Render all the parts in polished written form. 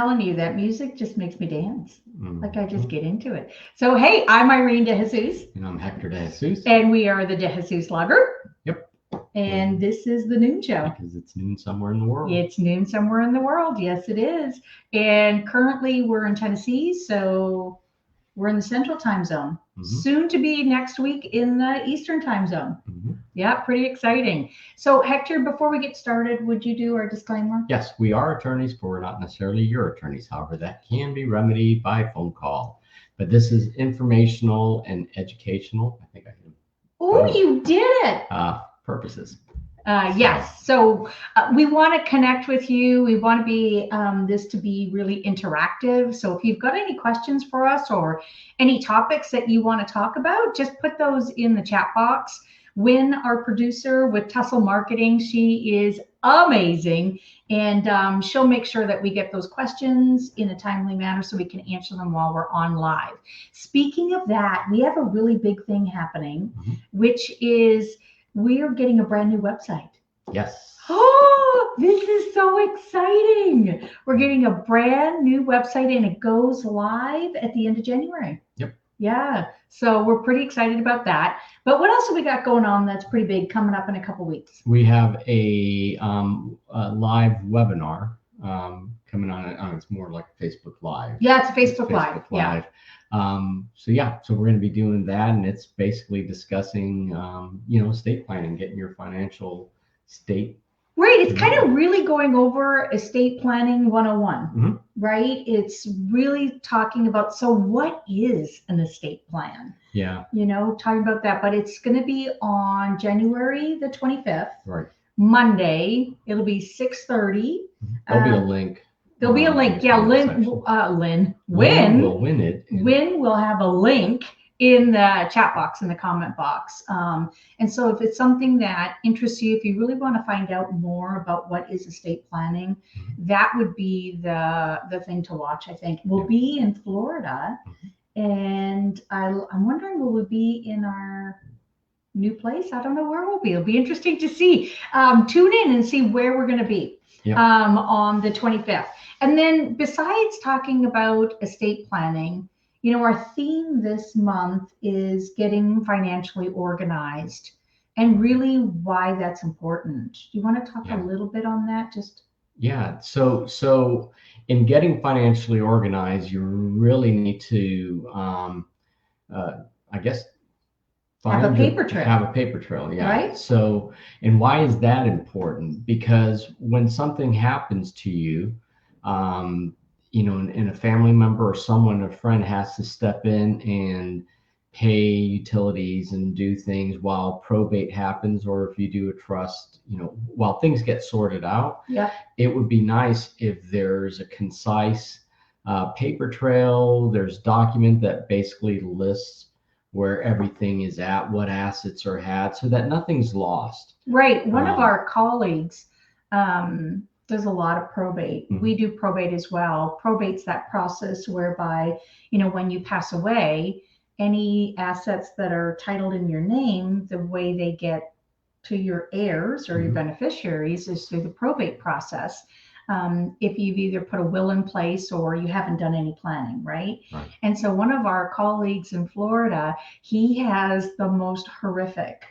telling you, that music just makes me dance. Like I just Mhm. get into it. So, hey, I'm Irene De Jesus, And I'm Hector De Jesus. and we are the De Jesus Lover, Yep. and this is the Noon Show. Because it's noon somewhere in the world. It's noon somewhere in the world. Yes, it is. And currently we're in Tennessee, so we're in the Central Time Zone. Soon to be next week in the Eastern Time Zone. Yeah, pretty exciting. So, Hector, before we get started, would you do our disclaimer? Yes, we are attorneys, but we're not necessarily your attorneys. However, that can be remedied by phone call. But this is informational and educational. I think I can. Oh, you did it. Purposes. Yes. So we want to connect with you. We want to be this to be really interactive. So if you've got any questions for us or any topics that you want to talk about, just put those in the chat box. Wynn, our producer with Tussle Marketing, she is amazing, and she'll make sure that we get those questions in a timely manner so we can answer them while we're on live. Speaking of that, we have a really big thing happening, which is we are getting a brand new website. Yes. Oh, this is so exciting. We're getting a brand new website and it goes live at the end of January. Yep. Yeah. So we're pretty excited about that. But what else have we got going on that's pretty big coming up in a couple weeks? We have a live webinar coming on. It's more like Facebook Live. Yeah, it's a Facebook Live. Yeah. So we're going to be doing that, and it's basically discussing, estate planning, getting your financial state. Right. It's kind of really going over estate planning 101, right? It's really talking about, so what is an estate plan? Yeah. Talking about that, but it's going to be on January the 25th. Right. Monday. It'll be 6:30. There'll be a link. There'll be a link. Yeah, Wynn will win it. Wynn will have a link in the chat box, in the comment box. And so if it's something that interests you, if you really want to find out more about what is estate planning, that would be the thing to watch, I think. We'll be in Florida, and I'm wondering, will we be in our new place? I don't know where we'll be. It'll be interesting to see. Tune in and see where we're going to be on the 25th. And then besides talking about estate planning, our theme this month is getting financially organized and really why that's important. Do you want to talk a little bit on that? Yeah. So in getting financially organized, you really need to, I guess, have a paper trail. Have a paper trail, yeah. Right. So, and why is that important? Because when something happens to you, and a family member or someone, a friend has to step in and pay utilities and do things while probate happens, or if you do a trust, while things get sorted out, it would be nice if there's a concise paper trail, there's document that basically lists where everything is at, what assets are had, so that nothing's lost. Right. One of our colleagues does a lot of probate. We do probate as well. Probate's that process whereby, when you pass away, any assets that are titled in your name, the way they get to your heirs or your beneficiaries is through the probate process. If you've either put a will in place or you haven't done any planning, right? And so one of our colleagues in Florida, he has the most horrific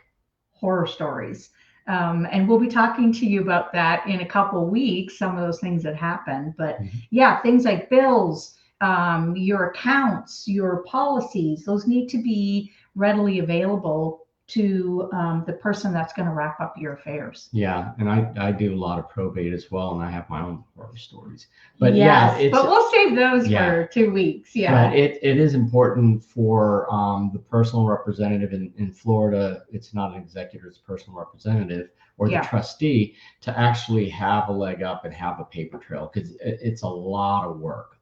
horror stories. And we'll be talking to you about that in a couple of weeks, some of those things that happen. But things like bills, your accounts, your policies, those need to be readily available to the person that's going to wrap up your affairs. Yeah, and I do a lot of probate as well, and I have my own horror stories. But but we'll save those for 2 weeks. Yeah, but it is important for the personal representative in Florida. It's not an executor; it's a personal representative or the trustee to actually have a leg up and have a paper trail, because it's a lot of work.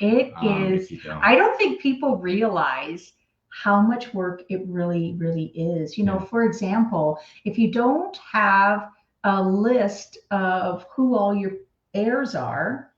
It is. I don't think people realize how much work it really, really is. For example, if you don't have a list of who all your heirs are,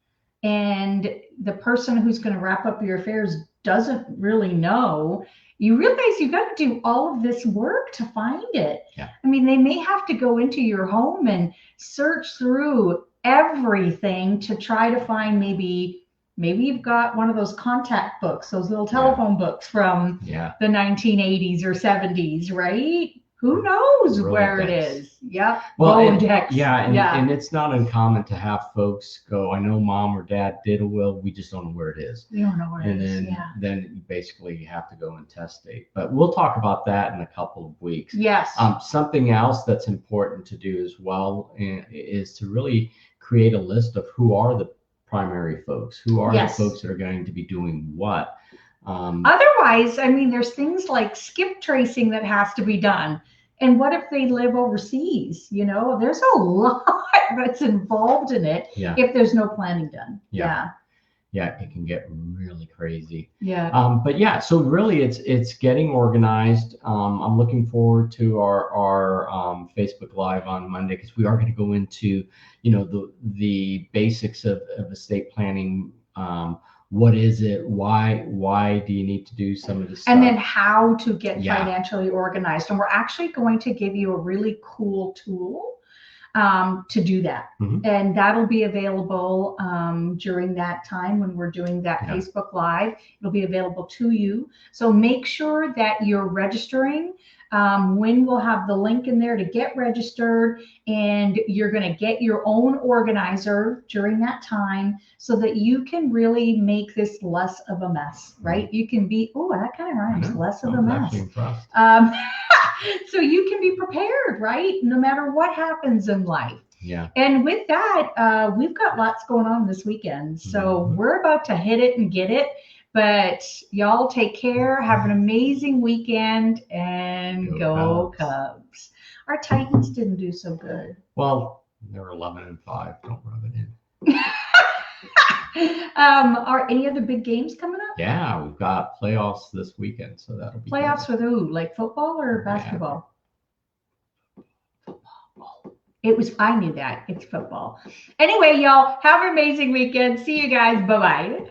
and the person who's going to wrap up your affairs doesn't really know, you realize you've got to do all of this work to find it. Yeah. I mean, they may have to go into your home and search through everything to try to find maybe you've got one of those contact books, those little telephone books from the 1980s or 70s, right? Who knows where it is? Yep. Well, Rolodex. And it's not uncommon to have folks go, I know mom or dad did a will, we just don't know where it is. We don't know where it is. Then you basically have to go and testate. But we'll talk about that in a couple of weeks. Yes. Something else that's important to do as well is to really create a list of who are the primary folks, who are the folks that are going to be doing what. Otherwise, I mean, there's things like skip tracing that has to be done. And what if they live overseas? You know, there's a lot that's involved in it if there's no planning done. Yeah, it can get really crazy. Yeah. But so really it's getting organized. I'm looking forward to our Facebook Live on Monday, because we are going to go into, the basics of estate planning. What is it? Why do you need to do some of this stuff? And then how to get financially organized. And we're actually going to give you a really cool tool to do that. And that'll be available during that time when we're doing that Facebook Live. It'll be available to you. So make sure that you're registering. When we'll have the link in there to get registered, and you're going to get your own organizer during that time so that you can really make this less of a mess, right? You can be, that kind of rhymes, less of a mess. So you can be prepared, right? No matter what happens in life. Yeah. And with that, we've got lots going on this weekend. So we're about to hit it and get it. But y'all take care. Have an amazing weekend, and go Cubs. Our Titans didn't do so good. Well, they're 11-5. Don't rub it in. Are any other big games coming up? Yeah, we've got playoffs this weekend, so that'll be playoffs good. With who? Like football or basketball? I knew that. It's football. Anyway, y'all, have an amazing weekend. See you guys. Bye-bye.